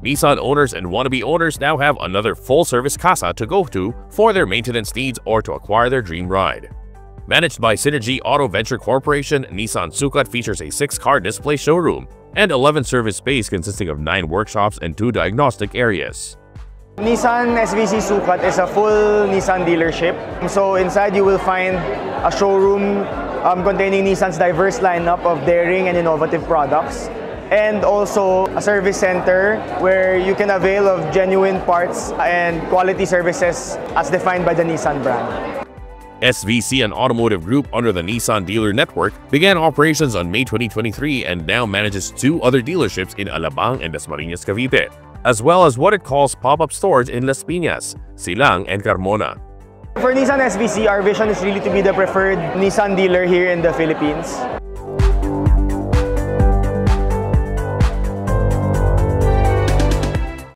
Nissan owners and wannabe owners now have another full-service casa to go to for their maintenance needs or to acquire their dream ride. Managed by Synergy Auto Venture Corporation, Nissan Sucat features a 6-car display showroom and 11 service space consisting of 9 workshops and 2 diagnostic areas. Nissan SVC Sucat is a full Nissan dealership. So inside you will find a showroom containing Nissan's diverse lineup of daring and innovative products, and also a service center where you can avail of genuine parts and quality services as defined by the Nissan brand. SVC, an automotive group under the Nissan dealer network, began operations on May 2023 and now manages 2 other dealerships in Alabang and Dasmariñas, Cavite, as well as what it calls pop-up stores in Las Piñas, Silang, and Carmona. For Nissan SVC, our vision is really to be the preferred Nissan dealer here in the Philippines.